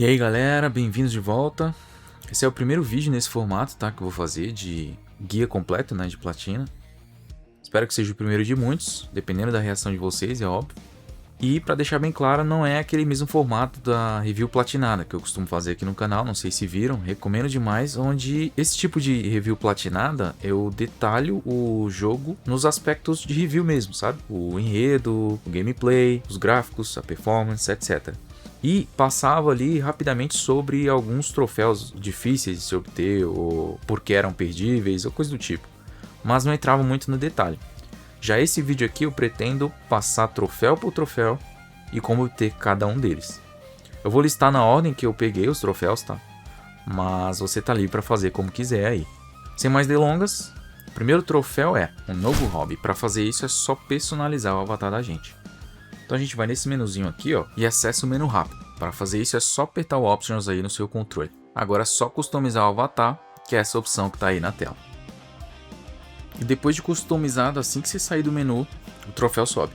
E aí galera, bem-vindos de volta. Esse é o primeiro vídeo nesse formato, tá? Que eu vou fazer de guia completo, né? De platina. Espero que seja o primeiro de muitos, dependendo da reação de vocês, é óbvio. E pra deixar bem claro, não é aquele mesmo formato da review platinada que eu costumo fazer aqui no canal, não sei se viram, recomendo demais, onde esse tipo de review platinada eu detalho o jogo nos aspectos de review mesmo, sabe? O enredo, o gameplay, os gráficos, a performance, etc. E passava ali rapidamente sobre alguns troféus difíceis de se obter, ou porque eram perdíveis, ou coisa do tipo. Mas não entrava muito no detalhe. Já esse vídeo aqui eu pretendo passar troféu por troféu e como obter cada um deles. Eu vou listar na ordem que eu peguei os troféus, tá? Mas você tá livre para fazer como quiser aí. Sem mais delongas, o primeiro troféu é um novo hobby. Para fazer isso é só personalizar o avatar da gente. Então a gente vai nesse menuzinho aqui, ó, e acessa o menu rápido. Para fazer isso é só apertar o Options aí no seu controle. Agora é só customizar o avatar, que é essa opção que está aí na tela. E depois de customizado, assim que você sair do menu, o troféu sobe.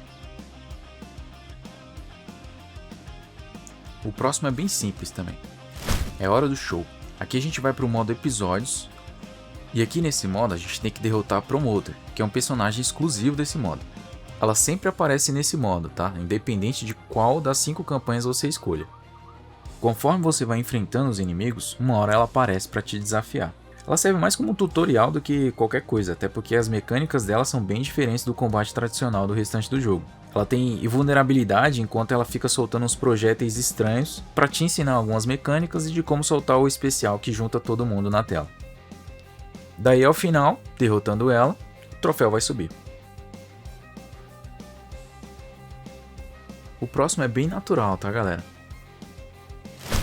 O próximo é bem simples também. É hora do show. Aqui a gente vai para o modo episódios. E aqui nesse modo a gente tem que derrotar a Promoter, que é um personagem exclusivo desse modo. Ela sempre aparece nesse modo, tá? Independente de qual das 5 campanhas você escolha. Conforme você vai enfrentando os inimigos, uma hora ela aparece para te desafiar. Ela serve mais como um tutorial do que qualquer coisa, até porque as mecânicas dela são bem diferentes do combate tradicional do restante do jogo. Ela tem invulnerabilidade enquanto ela fica soltando uns projéteis estranhos para te ensinar algumas mecânicas e de como soltar o especial que junta todo mundo na tela. Daí ao final, derrotando ela, o troféu vai subir. O próximo é bem natural, tá galera?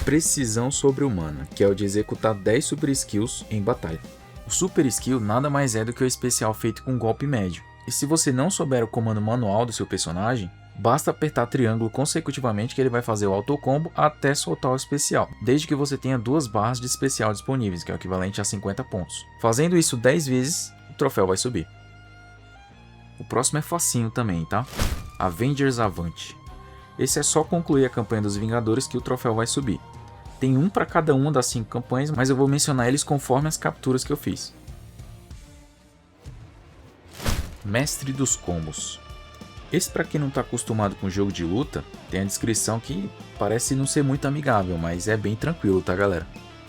Precisão sobre-humana, que é o de executar 10 super skills em batalha. O super skill nada mais é do que o especial feito com golpe médio. E se você não souber o comando manual do seu personagem, basta apertar triângulo consecutivamente que ele vai fazer o autocombo até soltar o especial, desde que você tenha 2 barras de especial disponíveis, que é o equivalente a 50 pontos. Fazendo isso 10 vezes, o troféu vai subir. O próximo é facinho também, tá? Avengers Avante. Esse é só concluir a campanha dos Vingadores que o troféu vai subir. Tem um para cada uma das 5 campanhas, mas eu vou mencionar eles conforme as capturas que eu fiz. Mestre dos Combos. Esse, para quem não está acostumado com jogo de luta, tem a descrição que parece não ser muito amigável, mas é bem tranquilo, tá galera?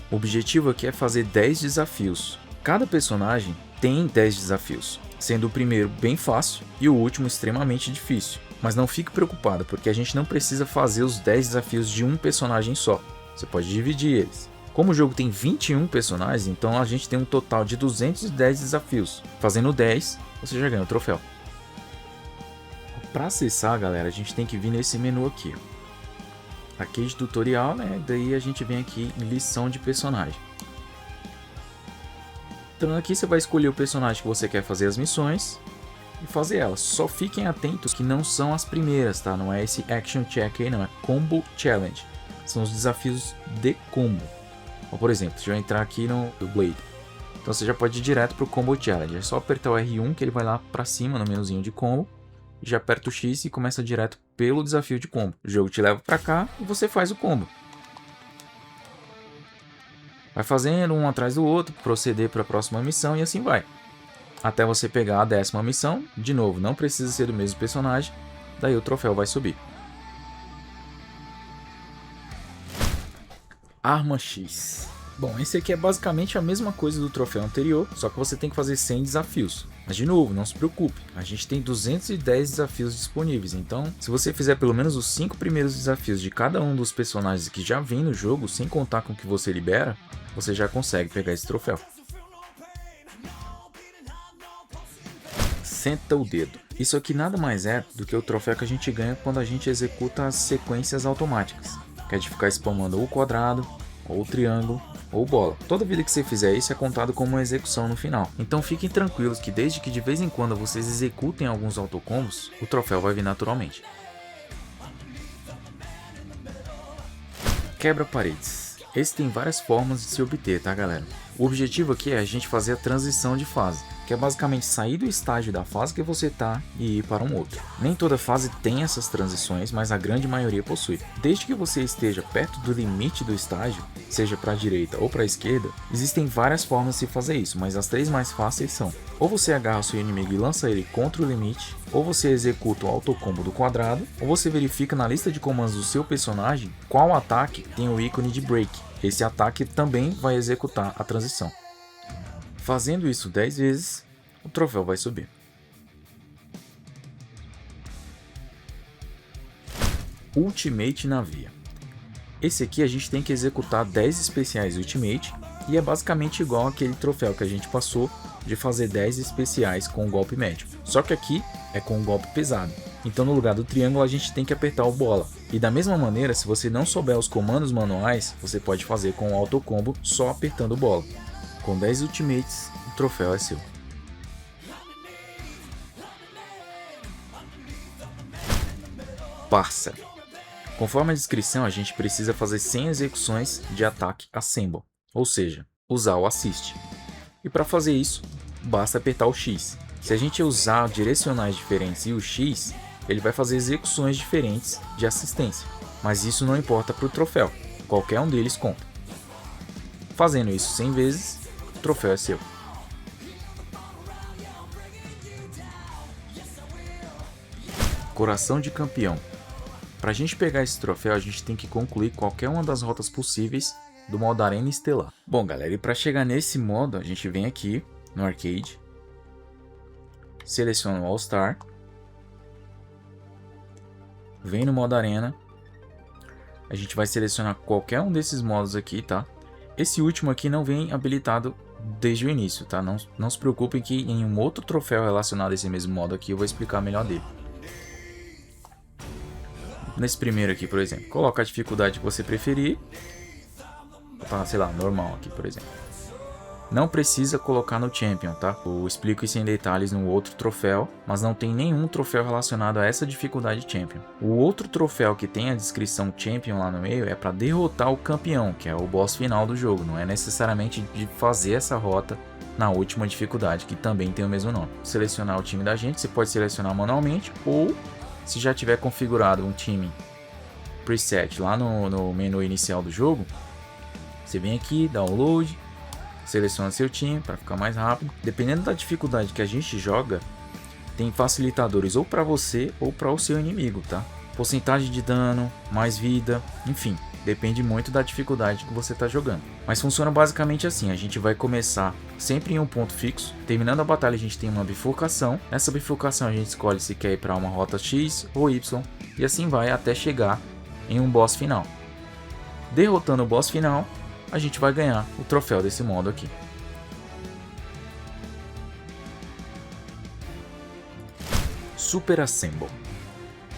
O objetivo aqui é fazer 10 desafios. Cada personagem tem 10 desafios, sendo o primeiro bem fácil e o último extremamente difícil. Mas não fique preocupado, porque a gente não precisa fazer os 10 desafios de um personagem só. Você pode dividir eles. Como o jogo tem 21 personagens, então a gente tem um total de 210 desafios. Fazendo 10, você já ganha o troféu. Para acessar, galera, a gente tem que vir nesse menu aqui. Arcade Tutorial, né? Daí a gente vem aqui em lição de personagem. Entrando aqui, você vai escolher o personagem que você quer fazer as missões e fazer elas. Só fiquem atentos que não são as primeiras, tá? Não é esse Action Check aí, não. É Combo Challenge. São os desafios de combo. Ou, por exemplo, se eu entrar aqui no Blade, então você já pode ir direto para o Combo Challenge. É só apertar o R1 que ele vai lá para cima no menuzinho de combo. E já aperta o X e começa direto pelo desafio de combo. O jogo te leva para cá e você faz o combo. Vai fazendo um atrás do outro, proceder para a próxima missão e assim vai. Até você pegar a 10ª missão. De novo, não precisa ser do mesmo personagem. Daí o troféu vai subir. Arma X. Bom, esse aqui é basicamente a mesma coisa do troféu anterior, só que você tem que fazer 100 desafios. Mas de novo, não se preocupe, a gente tem 210 desafios disponíveis, então se você fizer pelo menos os 5 primeiros desafios de cada um dos personagens que já vem no jogo, sem contar com o que você libera, você já consegue pegar esse troféu. Senta o dedo. Isso aqui nada mais é do que o troféu que a gente ganha quando a gente executa as sequências automáticas, que é de ficar spamando ou o quadrado, ou o triângulo, ou bola. Toda vida que você fizer isso é contado como uma execução no final. Então fiquem tranquilos que desde que de vez em quando vocês executem alguns autocombos, o troféu vai vir naturalmente. Quebra paredes. Esse tem várias formas de se obter, tá galera? O objetivo aqui é a gente fazer a transição de fase, que é basicamente sair do estágio da fase que você está e ir para um outro. Nem toda fase tem essas transições, mas a grande maioria possui. Desde que você esteja perto do limite do estágio, seja para a direita ou para a esquerda, existem várias formas de se fazer isso, mas as 3 mais fáceis são: ou você agarra o seu inimigo e lança ele contra o limite, ou você executa o autocombo do quadrado, ou você verifica na lista de comandos do seu personagem qual ataque tem o ícone de break. Esse ataque também vai executar a transição. Fazendo isso 10 vezes, o troféu vai subir. Ultimate na veia. Esse aqui a gente tem que executar 10 especiais Ultimate e é basicamente igual aquele troféu que a gente passou de fazer 10 especiais com o golpe médio. Só que aqui é com um golpe pesado. Então no lugar do triângulo a gente tem que apertar o bola. E da mesma maneira, se você não souber os comandos manuais, você pode fazer com o autocombo só apertando o bola. Com 10 ultimates, o troféu é seu. Parça. Conforme a descrição, a gente precisa fazer 100 execuções de ataque Assemble, ou seja, usar o Assist. E para fazer isso, basta apertar o X. Se a gente usar direcionais diferentes e o X, ele vai fazer execuções diferentes de assistência, mas isso não importa para o troféu, qualquer um deles conta. Fazendo isso 100 vezes, o troféu é seu. Coração de campeão. Para a gente pegar esse troféu, a gente tem que concluir qualquer uma das rotas possíveis do modo Arena Estelar. Bom galera, e para chegar nesse modo, a gente vem aqui no Arcade, seleciona o All Star, vem no modo Arena, a gente vai selecionar qualquer um desses modos aqui, tá? Esse último aqui não vem habilitado desde o início, tá? Não se preocupem que em um outro troféu relacionado a esse mesmo modo aqui eu vou explicar melhor dele. Nesse primeiro aqui, por exemplo, coloca a dificuldade que você preferir, tá, sei lá, normal aqui, por exemplo. Não precisa colocar no Champion, tá? Eu explico isso em detalhes no outro troféu, mas não tem nenhum troféu relacionado a essa dificuldade Champion. O outro troféu que tem a descrição Champion lá no meio é para derrotar o campeão, que é o boss final do jogo. Não é necessariamente de fazer essa rota na última dificuldade, que também tem o mesmo nome. Selecionar o time da gente, você pode selecionar manualmente, ou se já tiver configurado um time preset lá no menu inicial do jogo, você vem aqui, download, seleciona seu time para ficar mais rápido. Dependendo da dificuldade que a gente joga, tem facilitadores ou para você ou para o seu inimigo, tá? Porcentagem de dano, mais vida, enfim, depende muito da dificuldade que você está jogando. Mas funciona basicamente assim: a gente vai começar sempre em um ponto fixo, terminando a batalha a gente tem uma bifurcação. Nessa bifurcação a gente escolhe se quer ir para uma rota X ou Y e assim vai até chegar em um boss final. Derrotando o boss final, a gente vai ganhar o troféu desse modo aqui. Super Assemble.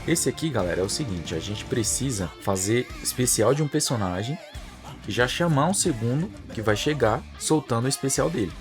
Esse aqui, galera, é o seguinte: a gente precisa fazer especial de um personagem e já chamar um segundo que vai chegar soltando o especial dele.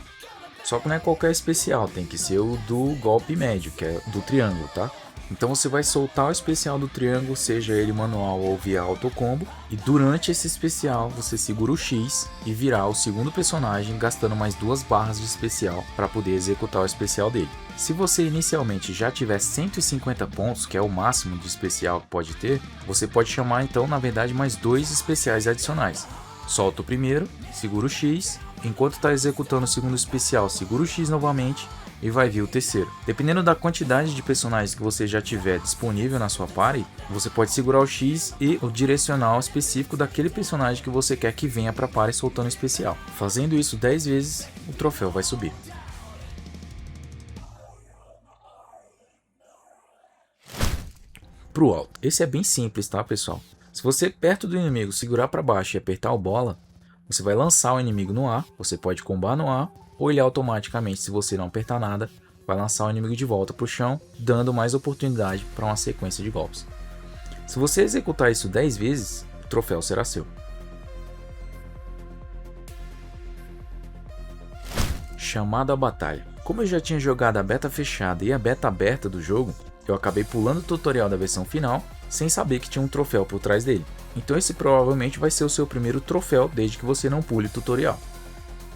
Só que não é qualquer especial, tem que ser o do golpe médio, que é do triângulo, tá? Então você vai soltar o especial do triângulo, seja ele manual ou via autocombo, e durante esse especial você segura o X e virar o segundo personagem gastando mais 2 barras de especial para poder executar o especial dele. Se você inicialmente já tiver 150 pontos, que é o máximo de especial que pode ter, você pode chamar então na verdade mais 2 especiais adicionais. Solta o primeiro, segura o X, enquanto está executando o segundo especial, segura o X novamente e vai vir o terceiro. Dependendo da quantidade de personagens que você já tiver disponível na sua party, você pode segurar o X e o direcional específico daquele personagem que você quer que venha para a party soltando o especial. Fazendo isso 10 vezes, o troféu vai subir. Pro alto. Esse é bem simples, tá, pessoal? Se você perto do inimigo segurar para baixo e apertar o bola, você vai lançar o inimigo no ar, você pode combar no ar, ou ele automaticamente, se você não apertar nada, vai lançar o inimigo de volta para o chão, dando mais oportunidade para uma sequência de golpes. Se você executar isso 10 vezes, o troféu será seu. Chamado à batalha. Como eu já tinha jogado a beta fechada e a beta aberta do jogo, eu acabei pulando o tutorial da versão final, sem saber que tinha um troféu por trás dele. Então esse provavelmente vai ser o seu primeiro troféu desde que você não pule o tutorial.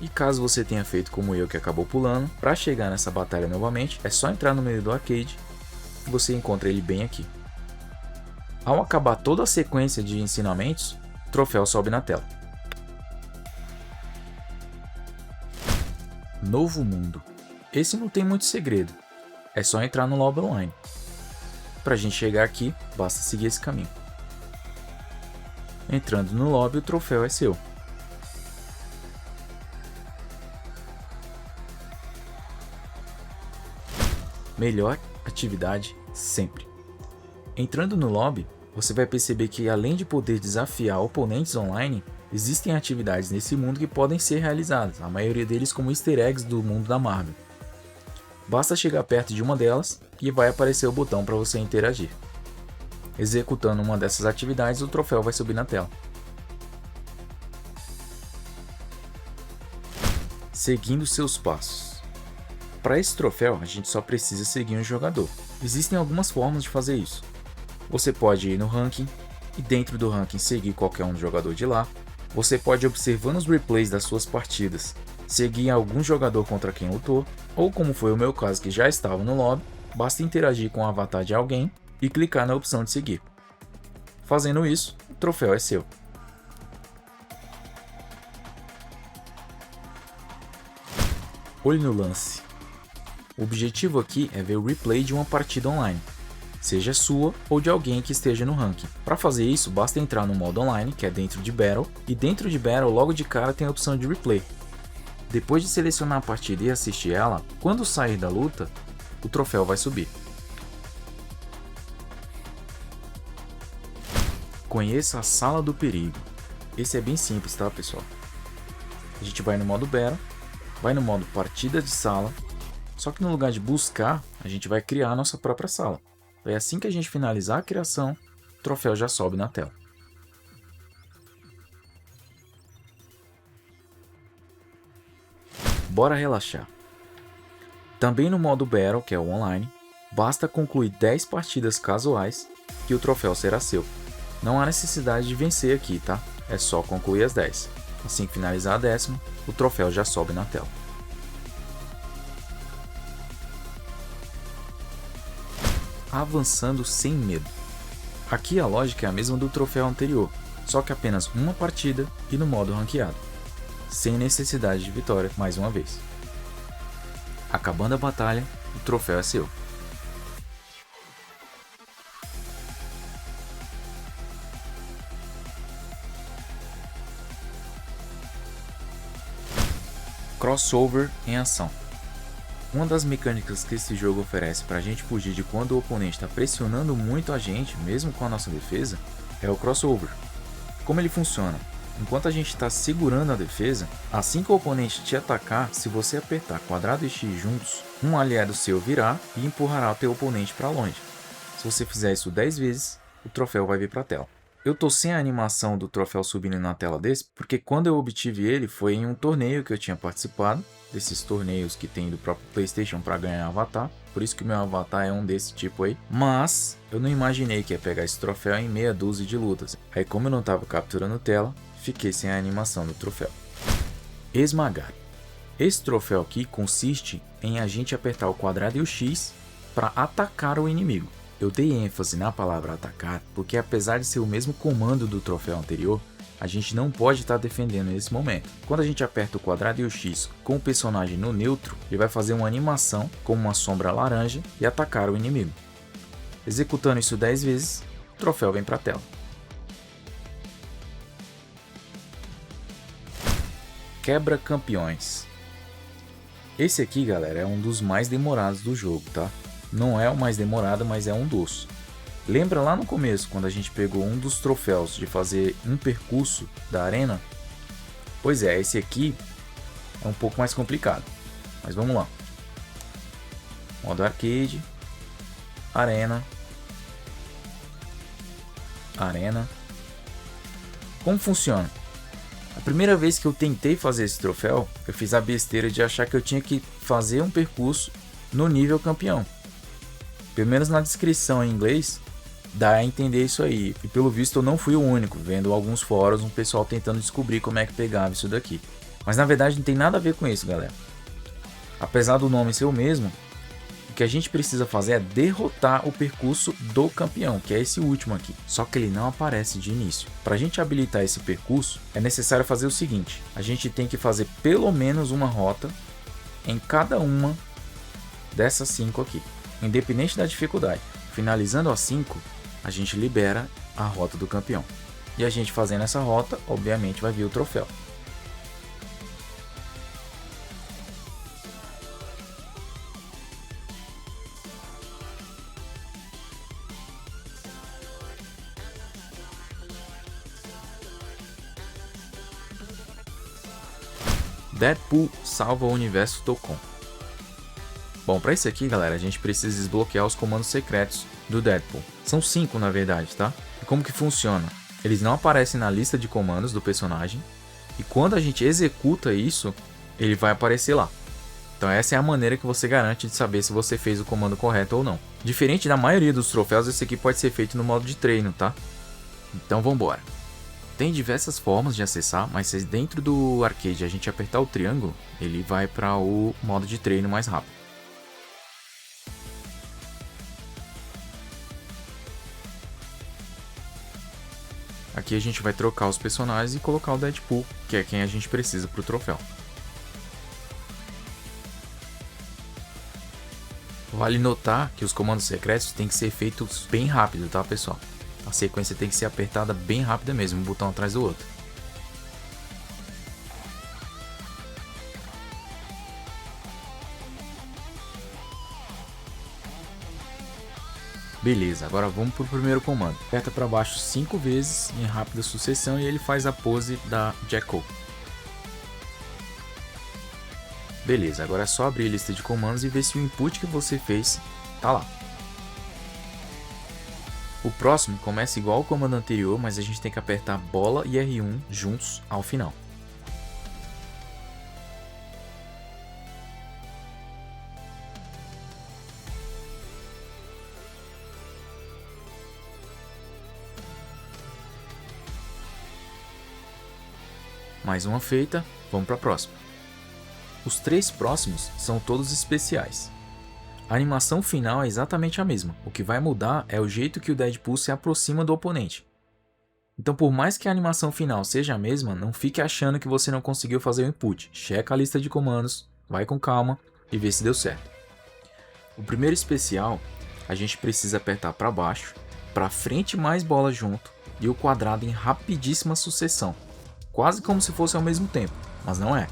E caso você tenha feito como eu que acabou pulando, para chegar nessa batalha novamente, é só entrar no menu do arcade e você encontra ele bem aqui. Ao acabar toda a sequência de ensinamentos, o troféu sobe na tela. Novo mundo. Esse não tem muito segredo, é só entrar no lobby online. Para a gente chegar aqui, basta seguir esse caminho. Entrando no lobby, o troféu é seu. Melhor atividade sempre. Entrando no lobby, você vai perceber que além de poder desafiar oponentes online, existem atividades nesse mundo que podem ser realizadas, a maioria deles como easter eggs do mundo da Marvel. Basta chegar perto de uma delas e vai aparecer o botão para você interagir. Executando uma dessas atividades, o troféu vai subir na tela. Seguindo seus passos. Para esse troféu, a gente só precisa seguir um jogador. Existem algumas formas de fazer isso. Você pode ir no ranking e dentro do ranking seguir qualquer um jogador de lá. Você pode observar os replays das suas partidas, seguir algum jogador contra quem lutou, ou como foi o meu caso que já estava no lobby, basta interagir com o avatar de alguém e clicar na opção de seguir. Fazendo isso, o troféu é seu. Olhe no lance. O objetivo aqui é ver o replay de uma partida online, seja sua ou de alguém que esteja no ranking. Para fazer isso, basta entrar no modo online, que é dentro de Battle, e dentro de Battle logo de cara tem a opção de replay. Depois de selecionar a partida e assistir ela, quando sair da luta, o troféu vai subir. Conheça a Sala do Perigo. Esse é bem simples, tá, pessoal? A gente vai no modo Battle, vai no modo Partida de Sala, só que no lugar de buscar, a gente vai criar a nossa própria sala. É assim que a gente finalizar a criação, o troféu já sobe na tela. Bora relaxar. Também no modo Battle, que é o online, basta concluir 10 partidas casuais que o troféu será seu. Não há necessidade de vencer aqui, tá? É só concluir as 10. Assim que finalizar a 10ª, o troféu já sobe na tela. Avançando sem medo. Aqui a lógica é a mesma do troféu anterior, só que apenas uma partida e no modo ranqueado, sem necessidade de vitória mais uma vez. Acabando a batalha, o troféu é seu. Crossover em ação. Uma das mecânicas que esse jogo oferece para a gente fugir de quando o oponente está pressionando muito a gente, mesmo com a nossa defesa, é o crossover. Como ele funciona? Enquanto a gente está segurando a defesa, assim que o oponente te atacar, se você apertar quadrado e X juntos, um aliado seu virá e empurrará o teu oponente para longe. Se você fizer isso 10 vezes, o troféu vai vir para a tela. Eu tô sem a animação do troféu subindo na tela desse, porque quando eu obtive ele foi em um torneio que eu tinha participado, desses torneios que tem do próprio PlayStation para ganhar avatar, por isso que o meu avatar é um desse tipo aí, mas eu não imaginei que ia pegar esse troféu em meia dúzia de lutas. Aí como eu não estava capturando tela, fiquei sem a animação do troféu. Esmagar. Esse troféu aqui consiste em a gente apertar o quadrado e o X para atacar o inimigo. Eu dei ênfase na palavra atacar porque apesar de ser o mesmo comando do troféu anterior, a gente não pode estar defendendo nesse momento. Quando a gente aperta o quadrado e o X com o personagem no neutro, ele vai fazer uma animação como uma sombra laranja e atacar o inimigo. Executando isso 10 vezes, o troféu vem para a tela. Quebra campeões. Esse aqui, galera, é um dos mais demorados do jogo, tá? Não é o mais demorado, mas é um dos. Lembra lá no começo, quando a gente pegou um dos troféus de fazer um percurso da arena? Pois é, esse aqui é um pouco mais complicado. Mas vamos lá. Modo arcade. Arena. Arena. Como funciona? A primeira vez que eu tentei fazer esse troféu, eu fiz a besteira de achar que eu tinha que fazer um percurso no nível campeão. Pelo menos na descrição em inglês, dá a entender isso aí. E pelo visto eu não fui o único, vendo alguns fóruns, um pessoal tentando descobrir como é que pegava isso daqui. Mas na verdade não tem nada a ver com isso, galera. Apesar do nome ser o mesmo, o que a gente precisa fazer é derrotar o percurso do campeão, que é esse último aqui. Só que ele não aparece de início. Para a gente habilitar esse percurso, é necessário fazer o seguinte. A gente tem que fazer pelo menos uma rota em cada uma dessas 5 aqui, independente da dificuldade. Finalizando as 5, a gente libera a rota do campeão. E a gente fazendo essa rota, obviamente vai vir o troféu. Deadpool salva o universo Tocon. Bom, para isso aqui, galera, a gente precisa desbloquear os comandos secretos do Deadpool. São 5 na verdade, tá? E como que funciona? Eles não aparecem na lista de comandos do personagem, e quando a gente executa isso, ele vai aparecer lá. Então essa é a maneira que você garante de saber se você fez o comando correto ou não. Diferente da maioria dos troféus, esse aqui pode ser feito no modo de treino, tá? Então vamos embora. Tem diversas formas de acessar, mas se dentro do arcade a gente apertar o triângulo, ele vai para o modo de treino mais rápido. Aqui a gente vai trocar os personagens e colocar o Deadpool, que é quem a gente precisa para o troféu. Vale notar que os comandos secretos têm que ser feitos bem rápido, tá, pessoal? A sequência tem que ser apertada bem rápida mesmo, um botão atrás do outro. Beleza, agora vamos para o primeiro comando. Aperta para baixo 5 vezes em rápida sucessão e ele faz a pose da Jackal. Beleza, agora é só abrir a lista de comandos e ver se o input que você fez tá lá. O próximo começa igual ao comando anterior, mas a gente tem que apertar bola e R1 juntos ao final. Mais uma feita, vamos para a próxima. Os 3 próximos são todos especiais. A animação final é exatamente a mesma, o que vai mudar é o jeito que o Deadpool se aproxima do oponente. Então por mais que a animação final seja a mesma, não fique achando que você não conseguiu fazer o input. Checa a lista de comandos, vai com calma e vê se deu certo. O primeiro especial, a gente precisa apertar para baixo, para frente mais bola junto e o quadrado em rapidíssima sucessão. Quase como se fosse ao mesmo tempo, mas não é.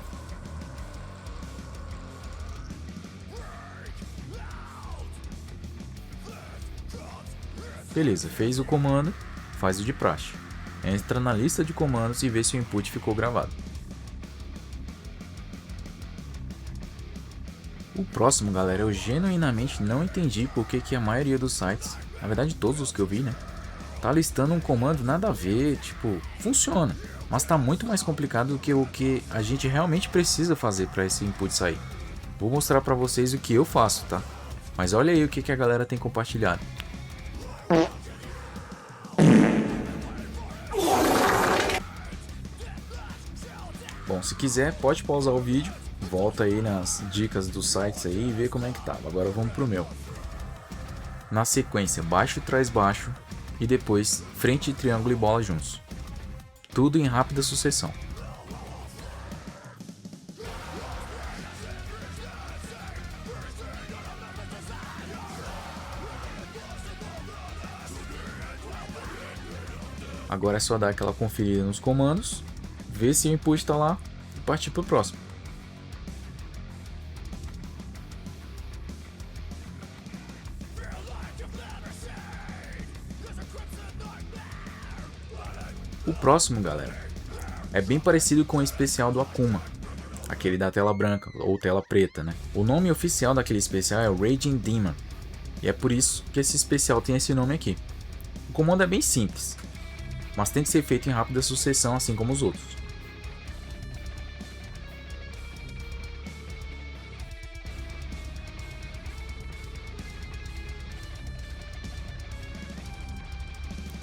Beleza, fez o comando, faz o de praxe. Entra na lista de comandos e vê se o input ficou gravado. O próximo, galera, eu genuinamente não entendi porque que a maioria dos sites, na verdade todos os que eu vi, né, tá listando um comando nada a ver, tipo, funciona, mas tá muito mais complicado do que o que a gente realmente precisa fazer para esse input sair. Vou mostrar para vocês o que eu faço, tá? Mas olha aí o que a galera tem compartilhado. Bom, se quiser pode pausar o vídeo, volta aí nas dicas dos sites aí e vê como é que tava. Agora vamos pro meu. Na sequência, baixo, trás, baixo e depois frente, triângulo e bola juntos. Tudo em rápida sucessão. Agora é só dar aquela conferida nos comandos, ver se o input está lá e partir para o próximo. O próximo, galera, é bem parecido com o especial do Akuma, aquele da tela branca ou tela preta, né? O nome oficial daquele especial é Raging Demon, e é por isso que esse especial tem esse nome aqui. O comando é bem simples, mas tem que ser feito em rápida sucessão assim como os outros.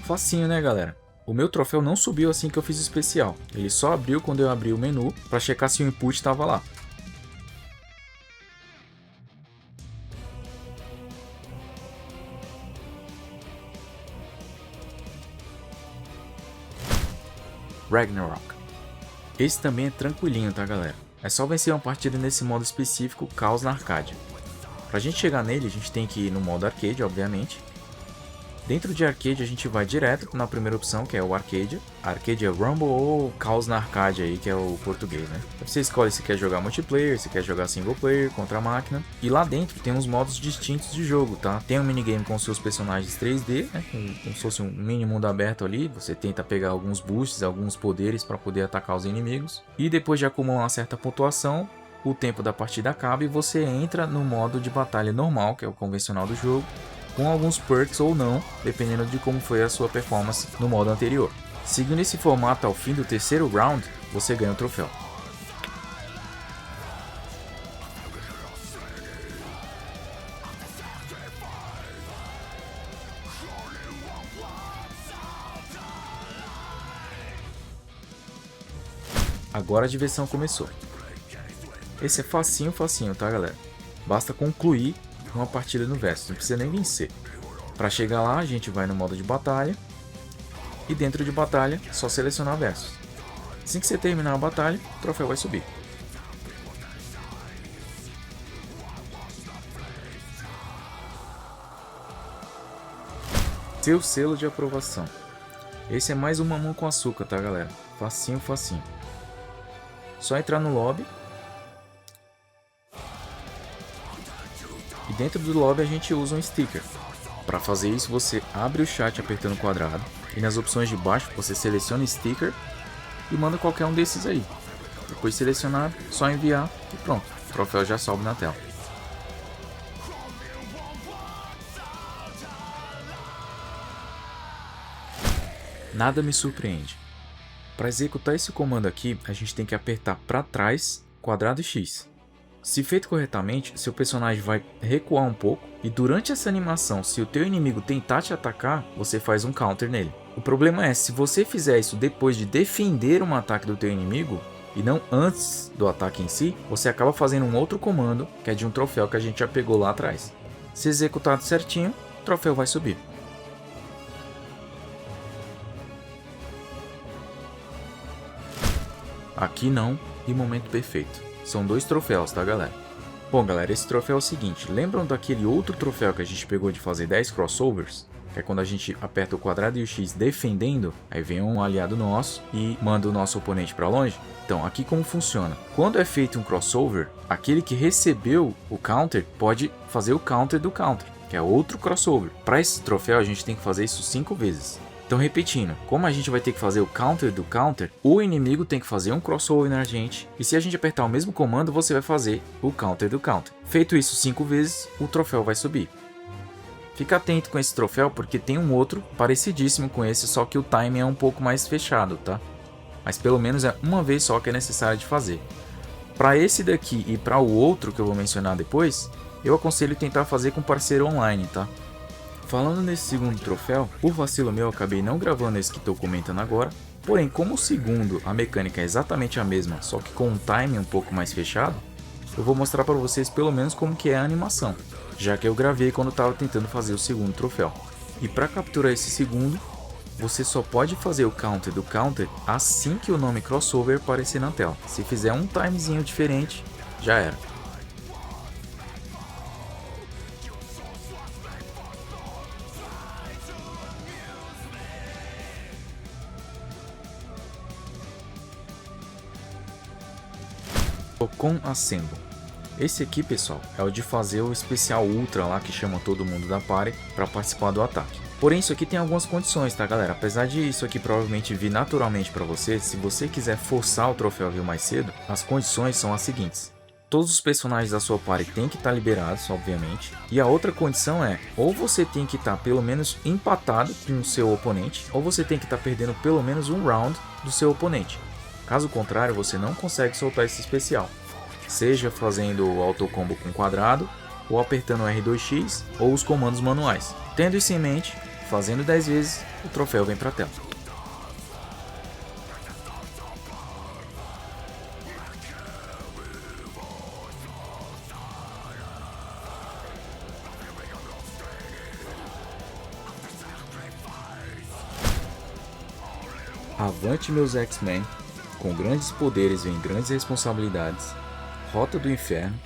Facinho, né, galera? O meu troféu não subiu assim que eu fiz o especial. Ele só abriu quando eu abri o menu para checar se o input estava lá. Ragnarok. Esse também é tranquilinho, tá galera? É só vencer uma partida nesse modo específico, Caos na Arcádia. Pra gente chegar nele, a gente tem que ir no modo arcade, obviamente. Dentro de arcade a gente vai direto na primeira opção, que é o Arcadia. Arcadia Rumble ou Caos na Arcádia aí, que é o português, né? Você escolhe se quer jogar multiplayer, se quer jogar single player, contra a máquina. E lá dentro tem uns modos distintos de jogo, tá? Tem um minigame com seus personagens 3D, né? Como se fosse um mini mundo aberto ali. Você tenta pegar alguns boosts, alguns poderes para poder atacar os inimigos. E depois de acumular uma certa pontuação, o tempo da partida acaba e você entra no modo de batalha normal, que é o convencional do jogo, com alguns perks ou não, dependendo de como foi a sua performance no modo anterior. Seguindo esse formato ao fim do terceiro round, você ganha o troféu. Agora a diversão começou. Esse é facinho, tá galera? Basta concluir uma partida no Versus, não precisa nem vencer. Para chegar lá, a gente vai no modo de batalha. E dentro de batalha, só selecionar Versus. Assim que você terminar a batalha, o troféu vai subir. Seu selo de aprovação. Esse é mais um mamão com açúcar, tá galera? Facinho. Só entrar no lobby. E dentro do lobby a gente usa um sticker. Para fazer isso, você abre o chat apertando o quadrado. E nas opções de baixo você seleciona sticker e manda qualquer um desses aí. Depois selecionado, só enviar e pronto. O troféu já sobe na tela. Nada me surpreende. Para executar esse comando aqui, a gente tem que apertar para trás, quadrado e X. Se feito corretamente, seu personagem vai recuar um pouco e durante essa animação, se o teu inimigo tentar te atacar, você faz um counter nele. O problema é, se você fizer isso depois de defender um ataque do teu inimigo e não antes do ataque em si, você acaba fazendo um outro comando, que é de um troféu que a gente já pegou lá atrás. Se executado certinho, o troféu vai subir. Aqui não, e momento perfeito. São 2 troféus, tá galera? Bom galera, esse troféu é o seguinte, lembram daquele outro troféu que a gente pegou de fazer 10 crossovers? Que é quando a gente aperta o quadrado e o X defendendo, aí vem um aliado nosso e manda o nosso oponente para longe? Então, aqui como funciona? Quando é feito um crossover, aquele que recebeu o counter pode fazer o counter do counter, que é outro crossover. Para esse troféu a gente tem que fazer isso 5 vezes. Então repetindo, como a gente vai ter que fazer o counter do counter, o inimigo tem que fazer um crossover na gente, e se a gente apertar o mesmo comando, você vai fazer o counter do counter. Feito isso 5 vezes, o troféu vai subir. Fica atento com esse troféu porque tem um outro parecidíssimo com esse, só que o timing é um pouco mais fechado, tá? Mas pelo menos é uma vez só que é necessário de fazer. Para esse daqui e para o outro que eu vou mencionar depois, eu aconselho tentar fazer com parceiro online, tá? Falando nesse segundo troféu, por vacilo meu eu acabei não gravando esse que estou comentando agora, porém como o segundo a mecânica é exatamente a mesma, só que com um timing um pouco mais fechado, eu vou mostrar para vocês pelo menos como que é a animação, já que eu gravei quando estava tentando fazer o segundo troféu. E para capturar esse segundo, você só pode fazer o counter do counter assim que o nome crossover aparecer na tela. Se fizer um timezinho diferente, já era. Com Assemble. Esse aqui, pessoal, é o de fazer o especial ultra lá que chama todo mundo da party para participar do ataque. Porém, isso aqui tem algumas condições, tá galera? Apesar de isso aqui provavelmente vir naturalmente para você, se você quiser forçar o troféu a vir mais cedo, as condições são as seguintes. Todos os personagens da sua party têm que estar liberados, obviamente. E a outra condição é, ou você tem que estar pelo menos empatado com o seu oponente, ou você tem que estar perdendo pelo menos um round do seu oponente. Caso contrário, você não consegue soltar esse especial. Seja fazendo o autocombo com quadrado, ou apertando o R2X, ou os comandos manuais. Tendo isso em mente, fazendo 10 vezes, o troféu vem para a tela. Avante meus X-Men, com grandes poderes vem grandes responsabilidades, Rota do Inferno,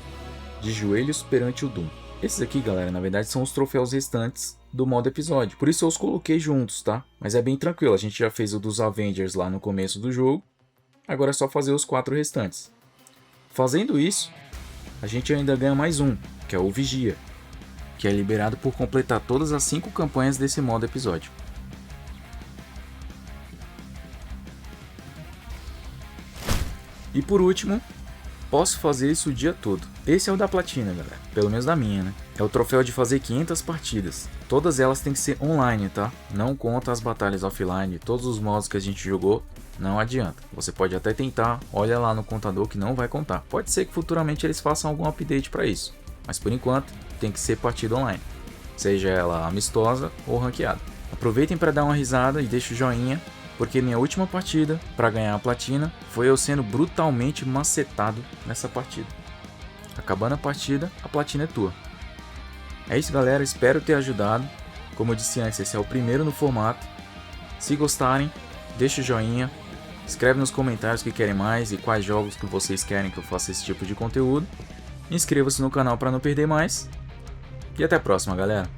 de joelhos perante o Doom. Esses aqui, galera, na verdade são os troféus restantes do modo episódio, por isso eu os coloquei juntos, tá? Mas é bem tranquilo, a gente já fez o dos Avengers lá no começo do jogo, agora é só fazer os 4 restantes. Fazendo isso, a gente ainda ganha mais um, que é o Vigia, que é liberado por completar todas as 5 campanhas desse modo episódio. E por último, posso fazer isso o dia todo. Esse é o da platina, galera, pelo menos da minha, né? É o troféu de fazer 500 partidas. Todas elas têm que ser online, tá? Não conta as batalhas offline, todos os modos que a gente jogou, não adianta. Você pode até tentar, olha lá no contador que não vai contar. Pode ser que futuramente eles façam algum update para isso, mas por enquanto tem que ser partida online, seja ela amistosa ou ranqueada. Aproveitem para dar uma risada e deixem o joinha, porque minha última partida para ganhar a platina foi eu sendo brutalmente macetado nessa partida. Acabando a partida, a platina é tua. É isso, galera, espero ter ajudado. Como eu disse antes, esse é o primeiro no formato. Se gostarem, deixa o joinha, escreve nos comentários o que querem mais e quais jogos que vocês querem que eu faça esse tipo de conteúdo. Inscreva-se no canal para não perder mais. E até a próxima, galera.